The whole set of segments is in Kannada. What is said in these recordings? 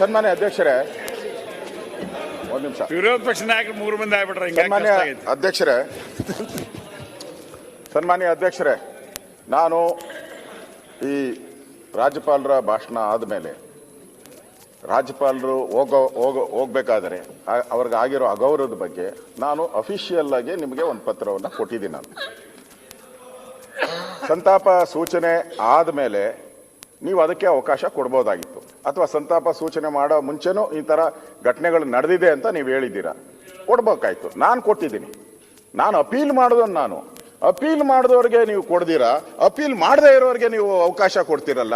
ಸನ್ಮಾನ್ಯ ಅಧ್ಯಕ್ಷರೇ, ಒಂದು ನಿಮಿಷ. ವಿರೋಧ ಪಕ್ಷ ನಾಯಕರು 3 ಮಂದಿ ಆಗ್ಬಿಟ್ರೆ ಸನ್ಮಾನ್ಯ ಅಧ್ಯಕ್ಷರೇ, ನಾನು ಈ ರಾಜ್ಯಪಾಲರ ಭಾಷಣ ಆದಮೇಲೆ ರಾಜ್ಯಪಾಲರು ಹೋಗ್ಬೇಕಾದರೆ ಅವ್ರಿಗೆ ಆಗಿರೋ ಅಗೌರವದ ಬಗ್ಗೆ ನಾನು ಅಫಿಷಿಯಲ್ ಆಗಿ ನಿಮಗೆ ಒಂದು ಪತ್ರವನ್ನು ಕೊಟ್ಟಿದ್ದೀನಿ. ನಾನು ಸಂತಾಪ ಸೂಚನೆ ಆದಮೇಲೆ ನೀವು ಅದಕ್ಕೆ ಅವಕಾಶ ಕೊಡ್ಬೋದಾಗಿತ್ತು, ಅಥವಾ ಸಂತಾಪ ಸೂಚನೆ ಮಾಡೋ ಮುಂಚೆನೂ ಈ ಥರ ಘಟನೆಗಳು ನಡೆದಿದೆ ಅಂತ ನೀವು ಹೇಳಿದ್ದೀರಾ, ಕೊಡ್ಬೇಕಾಯ್ತು. ನಾನು ಕೊಟ್ಟಿದ್ದೀನಿ. ನಾನು ಅಪೀಲ್ ಮಾಡೋದನ್ನು ನಾನು ಅಪೀಲ್ ಮಾಡಿದವ್ರಿಗೆ ನೀವು ಕೊಡ್ದಿರಾ, ಅಪೀಲ್ ಮಾಡದೇ ಇರೋರಿಗೆ ನೀವು ಅವಕಾಶ ಕೊಡ್ತೀರಲ್ಲ.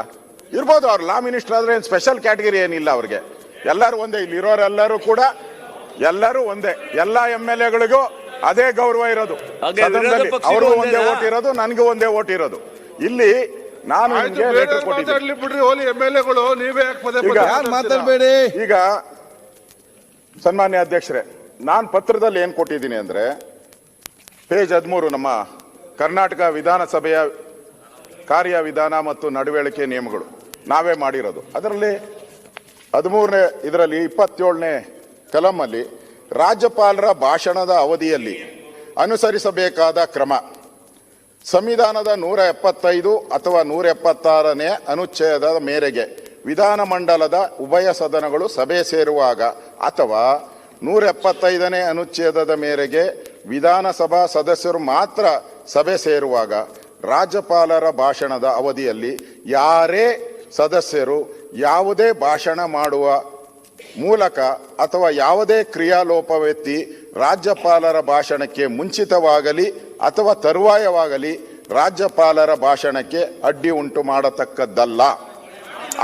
ಇರ್ಬೋದು, ಅವ್ರು ಲಾ ಮಿನಿಸ್ಟರ್ ಆದರೆ ಏನು ಸ್ಪೆಷಲ್ ಕ್ಯಾಟಗರಿ ಏನಿಲ್ಲ ಅವ್ರಿಗೆ. ಎಲ್ಲರೂ ಒಂದೇ, ಇಲ್ಲಿ ಇರೋರೆಲ್ಲರೂ ಕೂಡ ಎಲ್ಲರೂ ಒಂದೇ. ಎಲ್ಲ MLAಗಳಿಗೂ ಅದೇ ಗೌರವ ಇರೋದು. ಅವ್ರಿಗೂ ಒಂದೇ ಓಟ್ ಇರೋದು, ನನಗೂ ಒಂದೇ ಓಟ್ ಇರೋದು. ಇಲ್ಲಿ ನಾನು ಈಗ ಸನ್ಮಾನ್ಯ ಅಧ್ಯಕ್ಷರೇ, ನಾನು ಪತ್ರದಲ್ಲಿ ಏನ್ ಕೊಟ್ಟಿದ್ದೀನಿ ಅಂದ್ರೆ ಪೇಜ್ 13 ನಮ್ಮ ಕರ್ನಾಟಕ ವಿಧಾನಸಭೆಯ ಕಾರ್ಯವಿಧಾನ ಮತ್ತು ನಡವಳಿಕೆ ನಿಯಮಗಳು ನಾವೇ ಮಾಡಿರೋದು. ಅದರಲ್ಲಿ 13ನೇ ಇದರಲ್ಲಿ 27ನೇ ಕಲಮಲ್ಲಿ ರಾಜ್ಯಪಾಲರ ಭಾಷಣದ ಅವಧಿಯಲ್ಲಿ ಅನುಸರಿಸಬೇಕಾದ ಕ್ರಮ, ಸಂವಿಧಾನದ 175 ಅಥವಾ 176ನೇ ಅನುಚ್ಛೇದದ ಮೇರೆಗೆ ವಿಧಾನಮಂಡಲದ ಉಭಯ ಸದನಗಳು ಸಭೆ ಸೇರುವಾಗ ಅಥವಾ 175ನೇ ಅನುಚ್ಛೇದದ ಮೇರೆಗೆ ವಿಧಾನಸಭಾ ಸದಸ್ಯರು ಮಾತ್ರ ಸಭೆ ಸೇರುವಾಗ ರಾಜ್ಯಪಾಲರ ಭಾಷಣದ ಅವಧಿಯಲ್ಲಿ ಯಾರೇ ಸದಸ್ಯರು ಯಾವುದೇ ಭಾಷಣ ಮಾಡುವ ಮೂಲಕ ಅಥವಾ ಯಾವುದೇ ಕ್ರಿಯಾಲೋಪವೆತ್ತಿ ರಾಜ್ಯಪಾಲರ ಭಾಷಣಕ್ಕೆ ಮುಂಚಿತವಾಗಲಿ ಅಥವಾ ತರುವಾಯವಾಗಲಿ ರಾಜ್ಯಪಾಲರ ಭಾಷಣಕ್ಕೆ ಅಡ್ಡಿ ಉಂಟು ಮಾಡತಕ್ಕದ್ದಲ್ಲ.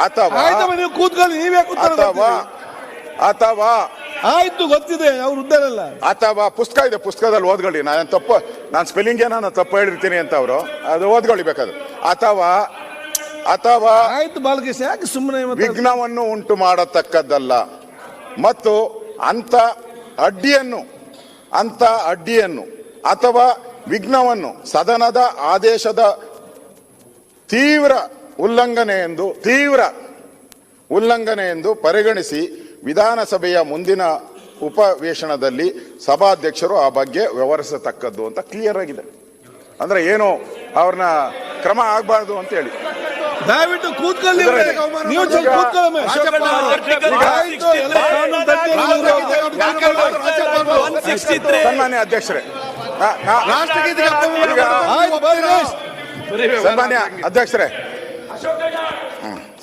ಅಥವಾ ಅಥವಾ ಆಯ್ತು, ಗೊತ್ತಿದೆ, ಅವ್ರು ಉದ್ದಾರಲ್ಲ. ಅಥವಾ ಪುಸ್ತಕ ಇದೆ, ಪುಸ್ತಕದಲ್ಲಿ ಓದ್ಕೊಳ್ಳಿ. ನಾನು ಸ್ಪೆಲ್ಲಿಂಗ್ ಏನಾನ ತಪ್ಪು ಹೇಳಿರ್ತೀನಿ ಅಂತ ಅವರು ಅದು ಓದ್ಕೊಳ್ಳಿ ಬೇಕಾದ್ರೆ. ಅಥವಾ ಅಥವಾ ಆಯ್ತು ಬಾಲಕೃಷ್ಣ, ಯಾಕೆ ಸುಮ್ಮನೆ ವಿಘ್ನವನ್ನು ಉಂಟು ಮಾಡತಕ್ಕದ್ದಲ್ಲ. ಮತ್ತು ಅಂತ ಅಡ್ಡಿಯನ್ನು ಅಥವಾ ವಿಘ್ನವನ್ನು ಸದನದ ಆದೇಶದ ತೀವ್ರ ಉಲ್ಲಂಘನೆ ಎಂದು ಪರಿಗಣಿಸಿ ವಿಧಾನಸಭೆಯ ಮುಂದಿನ ಉಪವೇಶನದಲ್ಲಿ ಸಭಾಧ್ಯಕ್ಷರು ಆ ಬಗ್ಗೆ ವ್ಯವಹರಿಸತಕ್ಕದ್ದು ಅಂತ ಕ್ಲಿಯರ್ ಆಗಿದೆ. ಅಂದ್ರೆ ಏನು ಅವ್ರನ್ನ ಕ್ರಮ ಆಗಬಾರ್ದು ಅಂತ ಹೇಳಿ. ದಯವಿಟ್ಟು ಕೂತ್ಕೊಳ್ಳಿ, ನೀವು ಸನ್ಮಾನ್ಯ ಅಧ್ಯಕ್ಷರೇ,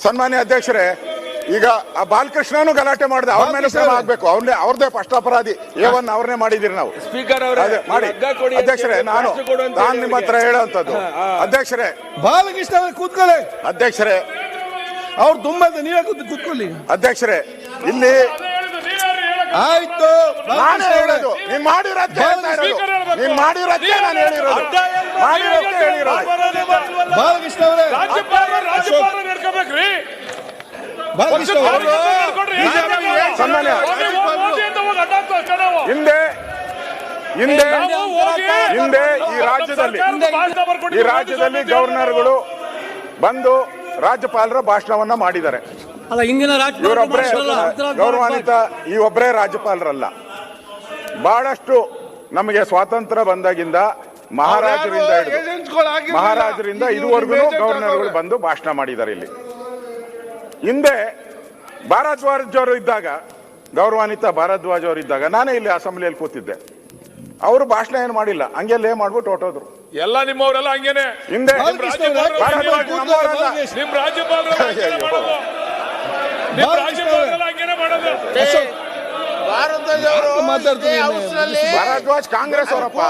ಸನ್ಮಾನ್ಯ ಅಧ್ಯಕ್ಷರೇ, ಈಗ ಆ ಬಾಲಕೃಷ್ಣನು ಗಲಾಟೆ ಮಾಡಿದೆ, ಅವ್ರ ಮೇಲೆ ಕ್ರಮ ಆಗ್ಬೇಕು. ಅವ್ರದೇ ಫಸ್ಟ್ ಅಪರಾಧಿ. A1 ಅವ್ರನ್ನೇ ಮಾಡಿದಿರಿ ನಾವು. ಸ್ಪೀಕರ್ ಮಾಡಿ ಅಧ್ಯಕ್ಷರೇ, ನಾನು ನಿಮ್ಮ ಹತ್ರ ಹೇಳೋಂಥದ್ದು. ಅಧ್ಯಕ್ಷರೇ, ಬಾಲಕೃಷ್ಣ ಕೂತ್ಕೊಳ್ಳಿ. ಅಧ್ಯಕ್ಷರೇ, ಅವ್ರು ತುಂಬಾ ನೀವೇ ಕೂತ್ಕೊಳ್ಳಿ. ಅಧ್ಯಕ್ಷರೇ, ಇಲ್ಲಿ ಆಯ್ತು, ನಾನೇ ಹೇಳೋದು, ನೀನ್ ಮಾಡಿರೋದೇ ನಾನು ಹೇಳಿರೋದು. ಬಾಲಕೃಷ್ಣ ಅವರೇ, ಹಿಂದೆ ಈ ರಾಜ್ಯದಲ್ಲಿ ಗವರ್ನರ್ಗಳು ಬಂದು ರಾಜ್ಯಪಾಲರ ಭಾಷಣವನ್ನ ಮಾಡಿದ್ದಾರೆ. ಇವರೊಬ್ಬರೇ ಗೌರವಾನ್ವಿತ, ಈ ಒಬ್ಬರೇ ರಾಜ್ಯಪಾಲರಲ್ಲ. ಬಹಳಷ್ಟು ನಮಗೆ ಸ್ವಾತಂತ್ರ್ಯ ಬಂದಾಗಿಂದ ಮಹಾರಾಜರಿಂದ ಇದುವರೆಗೂ ಗವರ್ನರ್ಗಳು ಬಂದು ಭಾಷಣ ಮಾಡಿದ್ದಾರೆ. ಇಲ್ಲಿ ಹಿಂದೆ ಭಾರದ್ವಾಜ್ ಅವರು ಇದ್ದಾಗ, ಗೌರವಾನ್ವಿತ ಭಾರದ್ವಾಜ್ ಅವರು ಇದ್ದಾಗ ನಾನೇ ಇಲ್ಲಿ ಅಸೆಂಬ್ಲಿಯಲ್ಲಿ ಕೂತಿದ್ದೆ. ಅವರು ಭಾಷಣ ಏನು ಮಾಡಿಲ್ಲ, ಹಂಗೆಲ್ಲೇ ಮಾಡ್ಬಿಟ್ಟು ಹೊಟ್ಟೋದ್ರು. ಎಲ್ಲ ನಿಮ್ಮವರೆಲ್ಲ ಹಂಗೇನೆ. ಹಿಂದೆ ಭಾರದ್ವಾಜ್ ಕಾಂಗ್ರೆಸ್ ಅವರಪ್ಪ,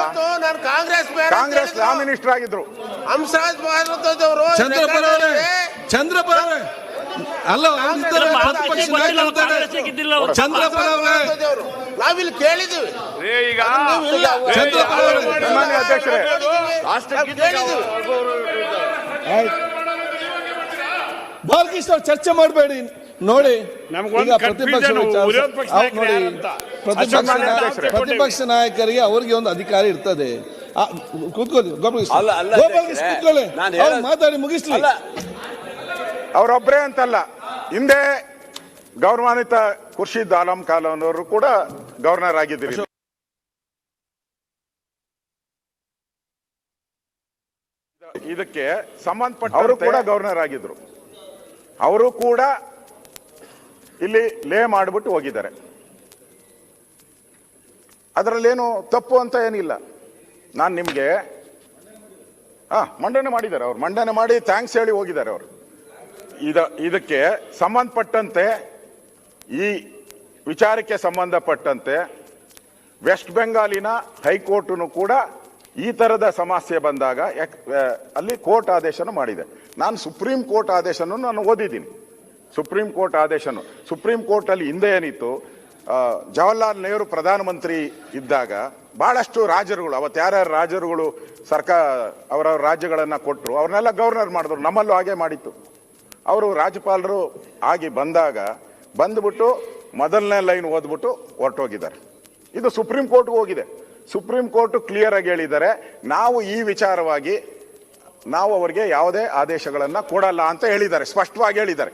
ಕಾಂಗ್ರೆಸ್ ಲಾ ಮಿನಿಸ್ಟರ್ ಆಗಿದ್ರು. ಹಂಸರಾಜ್ ಭಾರದ್ವಾಜ್ ಅವರು ಚಂದ್ರಪ್ಪ ಅಲ್ಲ, ಚಂದ್ರಪ್ಪ ನಾವಿಲ್ಲಿ ಕೇಳಿದ್ದೀವಿ. ಈಗ ಅಧ್ಯಕ್ಷರೇ, ಬಾಲಕೃಷ್ಣ ಅವ್ರು ಚರ್ಚೆ ಮಾಡಬೇಡಿ. ನೋಡಿ, ಪ್ರತಿಪಕ್ಷ ನಾಯಕರಿಗೆ ಅವ್ರಿಗೆ ಒಂದು ಅಧಿಕಾರ ಇರ್ತದೆ. ಕೂತ್ಕೊಳ್ಳಿ, ಕೂತ್ಕೊಳ್ಳಿ, ಮಾತಾಡಿ ಮುಗಿಸ್ಲಿ. ಅವರೊಬ್ಬರೇ ಅಂತಲ್ಲ, ಹಿಂದೆ ಗೌರವಾನ್ವಿತ ಖುರ್ಷಿದ್ ಆಲಂ ಖಾನ್ ಅವರು ಕೂಡ ಗವರ್ನರ್ ಆಗಿದ್ದೀರಿ. ಇದಕ್ಕೆ ಸಂಬಂಧಪಟ್ಟ ಅವರು ಕೂಡ ಗವರ್ನರ್ ಆಗಿದ್ರು. ಅವರು ಕೂಡ ಇಲ್ಲಿ ಲೇ ಮಾಡಿಬಿಟ್ಟು ಹೋಗಿದ್ದಾರೆ. ಅದರಲ್ಲೇನು ತಪ್ಪು ಅಂತ ಏನಿಲ್ಲ. ನಾನು ನಿಮಗೆ ಮಂಡನೆ ಮಾಡಿದ್ದಾರೆ. ಅವ್ರು ಮಂಡನೆ ಮಾಡಿ ಥ್ಯಾಂಕ್ಸ್ ಹೇಳಿ ಹೋಗಿದ್ದಾರೆ. ಅವರು ಇದಕ್ಕೆ ಸಂಬಂಧಪಟ್ಟಂತೆ ಈ ವಿಚಾರಕ್ಕೆ ಸಂಬಂಧಪಟ್ಟಂತೆ ವೆಸ್ಟ್ ಬೆಂಗಾಲಿನ ಹೈಕೋರ್ಟ್ನು ಕೂಡ ಈ ತರದ ಸಮಸ್ಯೆ ಬಂದಾಗ ಅಲ್ಲಿ ಕೋರ್ಟ್ ಆದೇಶನ ಮಾಡಿದೆ. ನಾನು ಸುಪ್ರೀಂ ಕೋರ್ಟ್ ಆದೇಶನ ನಾನು ಓದಿದ್ದೀನಿ. ಸುಪ್ರೀಂ ಕೋರ್ಟ್ ಆದೇಶನು ಸುಪ್ರೀಂ ಕೋರ್ಟ್ ಅಲ್ಲಿ ಹಿಂದೆ ಏನಿತ್ತು, ಜವಾಹರ್ಲಾಲ್ ನೆಹರು ಪ್ರಧಾನಮಂತ್ರಿ ಇದ್ದಾಗ ಬಹಳಷ್ಟು ರಾಜರುಗಳು, ಅವತ್ತು ಯಾರ್ಯಾರು ರಾಜರುಗಳು ಅವರವ್ರ ರಾಜ್ಯಗಳನ್ನ ಕೊಟ್ಟರು ಅವ್ರನ್ನೆಲ್ಲ ಗವರ್ನರ್ ಮಾಡಿದ್ರು. ನಮ್ಮಲ್ಲೂ ಹಾಗೆ ಮಾಡಿತ್ತು. ಅವರು ರಾಜ್ಯಪಾಲರು ಆಗಿ ಬಂದ್ಬಿಟ್ಟು ಮೊದಲನೇ ಲೈನ್ ಓದ್ಬಿಟ್ಟು ಹೊರಟೋಗಿದ್ದಾರೆ. ಇದು ಸುಪ್ರೀಂ ಕೋರ್ಟ್ಗೂ ಹೋಗಿದೆ. ಸುಪ್ರೀಂ ಕೋರ್ಟ್ ಕ್ಲಿಯರ್ ಆಗಿ ಹೇಳಿದ್ದಾರೆ, ನಾವು ಈ ವಿಚಾರವಾಗಿ ನಾವು ಅವರಿಗೆ ಯಾವುದೇ ಆದೇಶಗಳನ್ನ ಕೊಡಲ್ಲ ಅಂತ ಹೇಳಿದ್ದಾರೆ, ಸ್ಪಷ್ಟವಾಗಿ ಹೇಳಿದ್ದಾರೆ.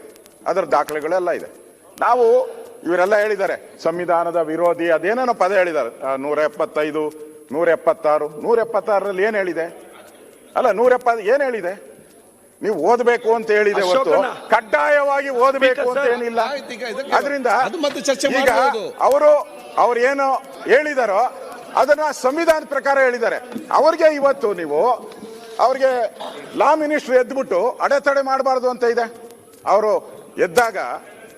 ಅದರ ದಾಖಲೆಗಳೆಲ್ಲ ಇದೆ. ನಾವು ಇವರೆಲ್ಲ ಹೇಳಿದ್ದಾರೆ ಸಂವಿಧಾನದ ವಿರೋಧಿ ಅದೇನೇನೋ ಪದ ಹೇಳಿದ್ದಾರೆ. 175, 176, 176ರಲ್ಲಿ ಏನ್ ಹೇಳಿದೆ? ಅಲ್ಲ 170 ಏನ್ ಹೇಳಿದೆ? ನೀವು ಓದಬೇಕು ಅಂತ ಹೇಳಿದೆ ಹೊರತು ಕಡ್ಡಾಯವಾಗಿ ಓದಬೇಕು ಅಂತ ಏನಿಲ್ಲ. ಅದರಿಂದ ಈಗ ಅವರು ಏನು ಹೇಳಿದಾರೋ ಅದನ್ನ ಸಂವಿಧಾನದ ಪ್ರಕಾರ ಹೇಳಿದ್ದಾರೆ. ಅವ್ರಿಗೆ ಇವತ್ತು ನೀವು ಅವ್ರಿಗೆ ಲಾ ಮಿನಿಸ್ಟರ್ ಎದ್ಬಿಟ್ಟು ಅಡೆತಡೆ ಮಾಡಬಾರ್ದು ಅಂತ ಇದೆ. ಅವರು ಎದ್ದಾಗ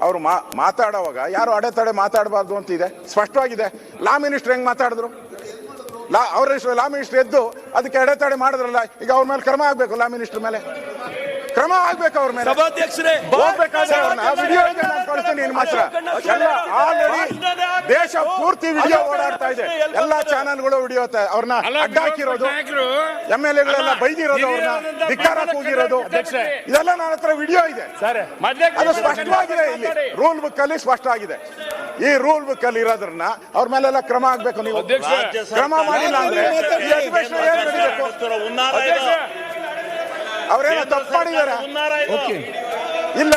ಅವರು ಮಾತಾಡುವಾಗ ಯಾರು ಅಡೆತಡೆ ಮಾತಾಡಬಾರ್ದು ಅಂತ ಇದೆ, ಸ್ಪಷ್ಟವಾಗಿದೆ. ಲಾ ಮಿನಿಸ್ಟರ್ ಹೆಂಗ್ ಮಾತಾಡಿದ್ರು? ಲಾ ಮಿನಿಸ್ಟರ್ ಎದ್ದು ಅದಕ್ಕೆ ಅಡೆತಡೆ ಮಾಡಿದ್ರಲ್ಲ, ಈಗ ಅವ್ರ ಮೇಲೆ ಕ್ರಮ ಆಗ್ಬೇಕು. ಲಾ ಮಿನಿಸ್ಟರ್ ಮೇಲೆ ಕ್ರಮ ಆಗ್ಬೇಕು. ಅವ್ರ ಮೇಲೆ ದೇಶ ಪೂರ್ತಿ ವಿಡಿಯೋ ಓಡಾಡ್ತಾ ಇದೆ. ಎಲ್ಲಾ ಚಾನೆಲ್ಗಳು ವಿಡಿಯೋ ಅವ್ರನ್ನ ಅಡ್ಡ ಹಾಕಿರೋದು, MLA ಬೈದಿರೋದು, ಅವ್ರನ್ನ ಧಿಕ್ಕಾರ ಕೂಗಿರೋದು, ಇದೆಲ್ಲ ನನ್ನ ಹತ್ರ ವಿಡಿಯೋ ಇದೆ. ಅದು ಸ್ಪಷ್ಟವಾಗಿದೆ. ಇಲ್ಲಿ ರೂಲ್ ಬುಕ್ ಅಲ್ಲಿ ಸ್ಪಷ್ಟ ಆಗಿದೆ. ಈ ರೂಲ್ ಬುಕ್ ಅಲ್ಲಿ ಇರೋದ್ರನ್ನ ಅವ್ರ ಮೇಲೆಲ್ಲ ಕ್ರಮ ಆಗ್ಬೇಕು. ನೀವು ಕ್ರಮ ಮಾಡಿಲ್ಲ ಅಂದ್ರೆ ಈ ಅಧಿವೇಶನ ಏನ್ ನಡೀಬೇಕು? ಅವರೇನೋ ತಪ್ಪು ಮಾಡಿದಾರೆ ಇಲ್ಲ,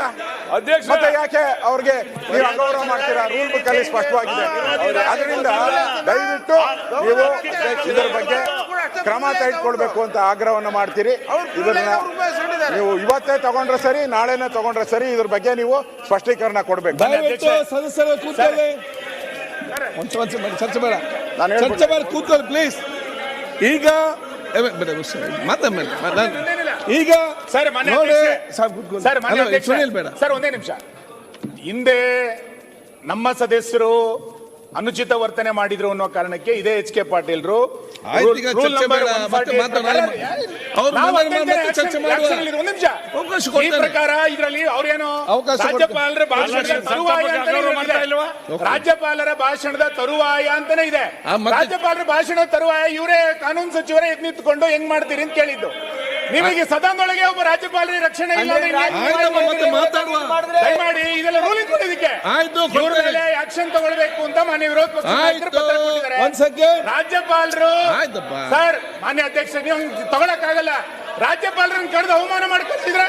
ಮತ್ತೆ ಯಾಕೆ ಅವ್ರಿಗೆ ನೀವು ಅಗೌರವ ಮಾಡ್ತೀರಾ? ರೂಲ್ ಬುಕ್ ಅಲ್ಲಿ ಸ್ಪಷ್ಟವಾಗಿದೆ. ಅದರಿಂದ ದಯವಿಟ್ಟು ನೀವು ಇದರ ಬಗ್ಗೆ ಕ್ರಮ ತೆಗೆದುಕೊಳ್ಬೇಕು ಅಂತ ಆಗ್ರಹವನ್ನು ಮಾಡ್ತೀರಿ. ಇದನ್ನ ನೀವು ಇವತ್ತೇ ತಗೊಂಡ್ರೆ ಸರಿ, ನಾಳೆನೇ ತಗೊಂಡ್ರೆ ಸರಿ. ಇದ್ರ ಬಗ್ಗೆ ನೀವು ಸ್ಪಷ್ಟೀಕರಣ ಕೊಡ್ಬೇಕು. ಸದಸ್ಯರು ಕೂತ್ಕೊಳ್ಳಿ, ಚರ್ಚೆ ಬೇಡ, ಚರ್ಚೆ ಬೇಡ, ಕೂತ್ಕೊಳ್ಳಿ ಪ್ಲೀಸ್. ಈಗ ಈಗ ಸುನೀಲ್ ಬೇಡ ಸರ್, ಒಂದೇ ನಿಮಿಷ. ಹಿಂದೆ ನಮ್ಮ ಸದಸ್ಯರು ಅನುಚಿತ ವರ್ತನೆ ಮಾಡಿದ್ರು ಅನ್ನೋ ಕಾರಣಕ್ಕೆ ಇದೇ HK ಪಾಟೀಲ್ರು ಈ ಪ್ರಕಾರ ಇದರಲ್ಲಿ ಅವ್ರೇನು ರಾಜ್ಯಪಾಲರ ಭಾಷಣದ ತರುವಾಯ ಅಂತಾನೆ ಇದೆ. ರಾಜ್ಯಪಾಲರ ಭಾಷಣದ ತರುವಾಯ ಇವರೇ ಕಾನೂನು ಸಚಿವರೇ ಎದ್ದು ನಿಂತ್ಕೊಂಡು ಹೆಂಗ್ ಮಾಡ್ತೀರಿ ಅಂತ ಕೇಳಿದ್ದು. ನಿಮಗೆ ಸದನದೊಳಗೆ ಒಬ್ಬ ರಾಜ್ಯಪಾಲರಿಗೆ ರಕ್ಷಣೆ ಇಲ್ಲ ದಯಮಾಡಿ ಇದೆಲ್ಲ ರೂಲಿಂಗ್ ಕೊಡೋದಕ್ಕೆ ಇವ್ರ ಮೇಲೆ ಆಕ್ಷನ್ ತಗೊಳ್ಬೇಕು ಅಂತ ಮಾನ್ಯ ವಿರೋಧ ಪಕ್ಷ ರಾಜ್ಯಪಾಲರು. ಸರ್, ಮಾನ್ಯ ಅಧ್ಯಕ್ಷ, ನೀವು ತಗೊಳಕ್ಕಾಗಲ್ಲ. ರಾಜ್ಯಪಾಲರನ್ನ ಕರೆದು ಅವಮಾನ ಮಾಡಿ ಕಳಿಸಿದ್ರ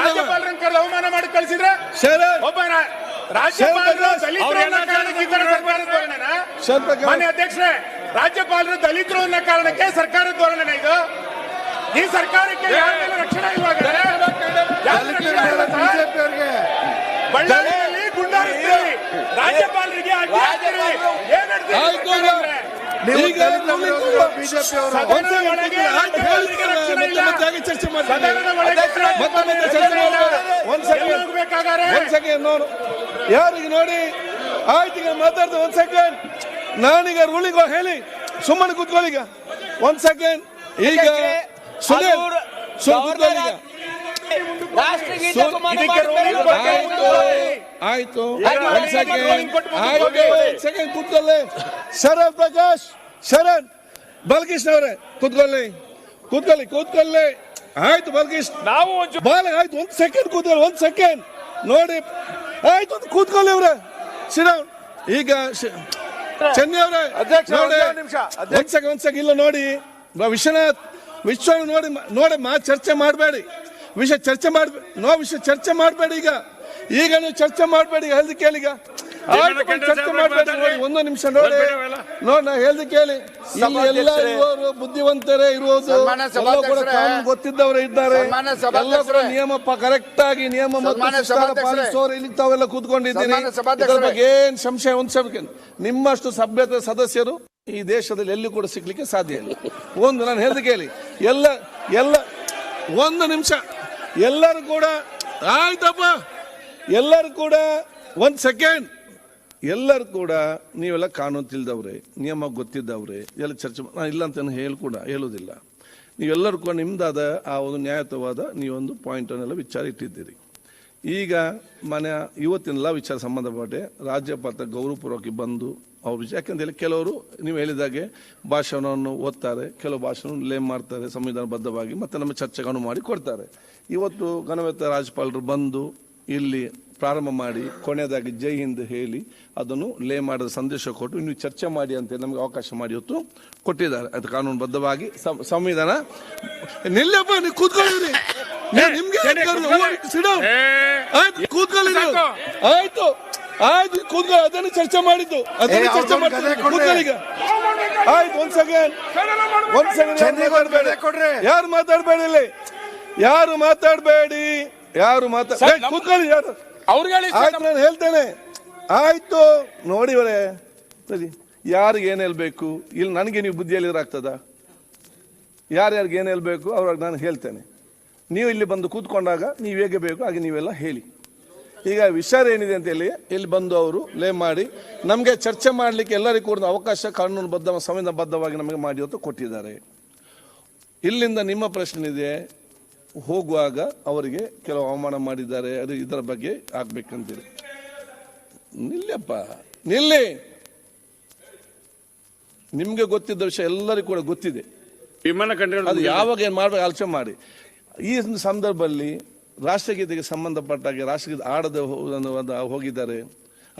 ರಾಜ್ಯಪಾಲರನ್ನ ಕರೆದು ಅವಮಾನ ಮಾಡಿ ಕಳಿಸಿದ್ರ ಒಬ್ಬ ರಾಜ್ಯಪಾಲರು ದಲಿತರು ಅನ್ನೋ ಕಾರಣಕ್ಕೆ ಈ ತರ ಸರ್ಕಾರದ ಧೋರಣೆನಾ? ಮಾನ್ಯ ಅಧ್ಯಕ್ಷರೇ, ರಾಜ್ಯಪಾಲರು ದಲಿತರು ಅನ್ನೋ ಕಾರಣಕ್ಕೆ ಸರ್ಕಾರದ ಧೋರಣೆನ ಇದು? ಈ ಸರ್ಕಾರಕ್ಕೆ ಯಾರ ಮೇಲೆ ರಕ್ಷಣೆ ಇಲ್ವಾಗಲೇ? ಬಳ್ಳಾರಿಯಲ್ಲಿ ಗುಂಡಾರಿಸ್ತೀರಿ, ರಾಜ್ಯಪಾಲರಿಗೆ ಅಡ್ಡಿ ಹಾಕ್ತೀರಿ. ಏನ್ ಯಾರಿಗೆ ನೋಡಿ ಆಯ್ತು, ಈಗ ಮಾತಾಡ್ದೆ. ಒಂದ್ ಸೆಕೆಂಡ್, ನಾನೀಗ ರೂಲಿಂಗ್ ಹೇಳಿ ಸುಮ್ಮನೆ ಕೂತ್ಕೊಳ್ಳಿ. ಈಗ ಒಂದ್ ಸೆಕೆಂಡ್, ಈಗ ಸುನೀಲ್ ಆಯ್ತು, ಸೆಕೆಂಡ್ ಕೂತ್ಕೊಳ್ಳಿ. ಶರಣ್ ಪ್ರಕಾಶ್, ಶರಣ್ ಬಾಲಕೃಷ್ಣ ಅವರೇ ಕೂತ್ಕೊಳ್ಳಿ, ಕೂತ್ಕೊಳ್ಳಿ. ಆಯ್ತು ಬಾಲಕೃಷ್ಣ, ನಾವು ಆಯ್ತು, ಒಂದ್ ಸೆಕೆಂಡ್ ಕೂತ್ಕೊಳ್ಳಿ, ಒಂದ್ ಸೆಕೆಂಡ್ ನೋಡಿ. ಆಯ್ತು, ಕೂತ್ಕೊಳ್ಳಿ ಅವ್ರೆ, ಶ್ರೀರಾಮ್. ಈಗ ಚೆನ್ನೈ ಅವರೇ ಒಂದ್ ಸೆಕೆಂಡ್ ಇಲ್ಲ ನೋಡಿ. ವಿಶ್ವನಾಥ್ ನೋಡಿ ಚರ್ಚೆ ಮಾಡಬೇಡಿ. ವಿಷಯ ಚರ್ಚೆ ಮಾಡಬೇಡಿ. ಈಗ ಈಗ ನೀವು ಚರ್ಚೆ ಮಾಡಬೇಡಿ, ಹೇಳ್ದು ಕೇಳಿಗ. ಚರ್ಚೆ ಮಾಡಬೇಡಿ, ನೋಡಿ ಒಂದು ನಿಮಿಷ ನೋಡಿ ನಾ ಹೇಳ್ದು ಕೇಳಿ. ಇಲ್ಲಿ ಎಲ್ಲ ಇರುವವರು ಬುದ್ಧಿವಂತರೇ ಇರುವುದು, ಎಲ್ಲ ಕೂಡ ಕಾನೂನು ಗೊತ್ತಿದ್ದವರೇ ಇದ್ದಾರೆ, ಎಲ್ಲ ಕೂಡ ನಿಯಮ ಕರೆಕ್ಟ್ ಆಗಿ ನಿಯಮ ಮತ್ತು ಶಿಸ್ತಾನ ಪಾಲಿಸುವವರು ಇಲ್ಲಿ ತಾವೆಲ್ಲ ಕೂತ್ಕೊಂಡಿದ್ದೀನಿ. ಇದ್ರ ಬಗ್ಗೆ ಏನ್ ಸಂಶಯ ಒಂದು ಸಂಶಯ, ನಿಮ್ಮಷ್ಟು ಸಭ್ಯತೆ ಸದಸ್ಯರು ಈ ದೇಶದಲ್ಲಿ ಎಲ್ಲಿ ಕೂಡ ಸಿಗ್ಲಿಕ್ಕೆ ಸಾಧ್ಯ ಇಲ್ಲ. ಒಂದು ನಾನು ಹೇಳ್ದು ಕೇಳಿ, ಎಲ್ಲ ಎಲ್ಲ ಒಂದು ನಿಮಿಷ, ಎಲ್ಲರೂ ಕೂಡ ಆಯ್ತಪ್ಪ, ಎಲ್ಲರೂ ಕೂಡ ಒಂದು ಸೆಕೆಂಡ್, ಎಲ್ಲರೂ ಕೂಡ ನೀವೆಲ್ಲ ಕಾನೂನು ತಿಳಿದವ್ರೆ, ನಿಯಮ ಗೊತ್ತಿದ್ದವ್ರೆ, ಎಲ್ಲ ಚರ್ಚೆ ಇಲ್ಲ ಅಂತ ಹೇಳೋದಿಲ್ಲ. ನೀವೆಲ್ಲರೂ ಕೂಡ ನಿಮ್ದಾದ ಆ ಒಂದು ನ್ಯಾಯಯುತವಾದ ನೀವೊಂದು ಪಾಯಿಂಟನ್ನೆಲ್ಲ ವಿಚಾರ ಇಟ್ಟಿದ್ದೀರಿ. ಈಗ ಇವತ್ತಿನೆಲ್ಲ ವಿಚಾರ ಸಂಬಂಧಪಟ್ಟೆ ರಾಜ್ಯಪಾಲ ಗೌರವಪೂರ್ವಕ ಬಂದು ಅವ್ರ ವಿಷಯ, ಯಾಕಂತೇಳಿ ಕೆಲವರು ನೀವು ಹೇಳಿದಾಗೆ ಭಾಷಣವನ್ನು ಓದ್ತಾರೆ, ಕೆಲವು ಭಾಷಣ ಲೇಮ್ ಮಾಡ್ತಾರೆ ಸಂವಿಧಾನಬದ್ಧವಾಗಿ, ಮತ್ತು ನಮ್ಮ ಚರ್ಚೆಗಳನ್ನು ಮಾಡಿ ಕೊಡ್ತಾರೆ. ಇವತ್ತು ಘನವೆತ್ತ ರಾಜ್ಯಪಾಲರು ಬಂದು ಇಲ್ಲಿ ಪ್ರಾರಂಭ ಮಾಡಿ ಕೊನೆಯದಾಗಿ ಜೈ ಹಿಂದ್ ಹೇಳಿ ಅದನ್ನು ಲೇ ಮಾಡಿದ ಸಂದೇಶ ಕೊಟ್ಟು ಇನ್ನು ಚರ್ಚೆ ಮಾಡಿ ಅಂತ ನಮಗೆ ಅವಕಾಶ ಮಾಡಿ ಇವತ್ತು ಕೊಟ್ಟಿದ್ದಾರೆ. ಅದು ಕಾನೂನುಬದ್ಧವಾಗಿ ಸಂವಿಧಾನ. ನಿಲ್ಲಪ್ಪ, ನೀವು ಕೂತ್ಕೊಳ್ಳಿ, ನಿಮ್ಗೆ ಕೂತ್ಕೊಳ್ಳಿ, ಆಯ್ತು ಆಯ್ತು ಕೂತ್ಕೊಳ್ಳಿ, ಅದನ್ನು ಚರ್ಚೆ ಮಾಡಿದ್ದು, ಅದನ್ನು ಚರ್ಚೆ ಮಾಡ್ತಾರೆ. ಕೂತ್ಕೊಳ್ಳೀಗ ಆಯ್ತು. ಒಂದ್ ಸೆಕೆಂಡ್ ಯಾರು ಮಾತಾಡ್ಬೇಡಿ, ಇಲ್ಲಿ ಯಾರು ಮಾತಾಡ್ಬೇಡಿ, ಕೂತ್ಕೊಳ್ಳಿ, ಯಾರು ಆಯ್ತು ನಾನು ಹೇಳ್ತೇನೆ. ಆಯ್ತು ನೋಡಿವರೆ, ಯಾರಿಗೆ ಏನ್ ಹೇಳ್ಬೇಕು ಇಲ್ಲಿ ನನಗೆ ನೀವು ಬುದ್ಧಿಯಲ್ಲಿ ಇರಾಗ್ತದ, ಯಾರ್ಯಾರಿಗೆ ಏನ್ ಹೇಳ್ಬೇಕು ಅವ್ರಾಗ ನಾನು ಹೇಳ್ತೇನೆ. ನೀವು ಇಲ್ಲಿ ಬಂದು ಕೂತ್ಕೊಂಡಾಗ ನೀವು ಹೇಗೆ ಬೇಕು ಹಾಗೆ ನೀವೆಲ್ಲ ಹೇಳಿ. ಈಗ ವಿಚಾರ ಏನಿದೆ ಅಂತ ಹೇಳಿ ಇಲ್ಲಿ ಬಂದು ಅವರು ಲೇ ಮಾಡಿ ನಮಗೆ ಚರ್ಚೆ ಮಾಡಲಿಕ್ಕೆ ಎಲ್ಲರಿಗೂ ಕೂಡ ಅವಕಾಶ ಕಾನೂನುಬದ್ಧ ಸಂವಿಧಾನಬದ್ಧವಾಗಿ ನಮಗೆ ಮಾಡಿ ಹೊತ್ತು ಕೊಟ್ಟಿದ್ದಾರೆ. ಇಲ್ಲಿಂದ ನಿಮ್ಮ ಪ್ರಶ್ನೆ ಇದೆ, ಹೋಗುವಾಗ ಅವರಿಗೆ ಕೆಲವು ಅವಮಾನ ಮಾಡಿದ್ದಾರೆ, ಅದು ಇದರ ಬಗ್ಗೆ ಆಗ್ಬೇಕಂತೀರಿ. ನಿಲ್ಲಪ್ಪ, ನಿಲ್ಲಿ. ನಿಮ್ಗೆ ಗೊತ್ತಿದ್ದ ವಿಷಯ ಎಲ್ಲರಿಗೂ ಕೂಡ ಗೊತ್ತಿದೆ. ಅದು ಯಾವಾಗ ಏನ್ ಮಾಡ್ಬೇಕು ಆಲೋಚನೆ ಮಾಡಿ. ಈ ಸಂದರ್ಭದಲ್ಲಿ ರಾಷ್ಟ್ರಗೀತೆಗೆ ಸಂಬಂಧಪಟ್ಟಾಗೆ ರಾಷ್ಟ್ರಗೀತೆ ಆಡದೆ ಹೋಗಿದ್ದಾರೆ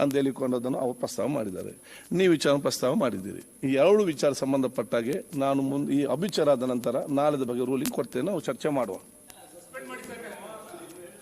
ಅಂತ ಹೇಳಿಕೊಂಡದನ್ನು ಅವರು ಪ್ರಸ್ತಾವ ಮಾಡಿದ್ದಾರೆ, ನೀವು ವಿಚಾರ ಪ್ರಸ್ತಾವ ಮಾಡಿದ್ದೀರಿ. ಈ ಎರಡು ವಿಚಾರ ಸಂಬಂಧಪಟ್ಟಾಗೆ ನಾನು ಮುಂದೆ ಈ ಅಭಿಚಾರ ಆದ ನಂತರ ನಾಳೆದ ಬಗ್ಗೆ ರೂಲಿಂಗ್ ಕೊಡ್ತೇನೆ, ನಾವು ಚರ್ಚೆ ಮಾಡುವ.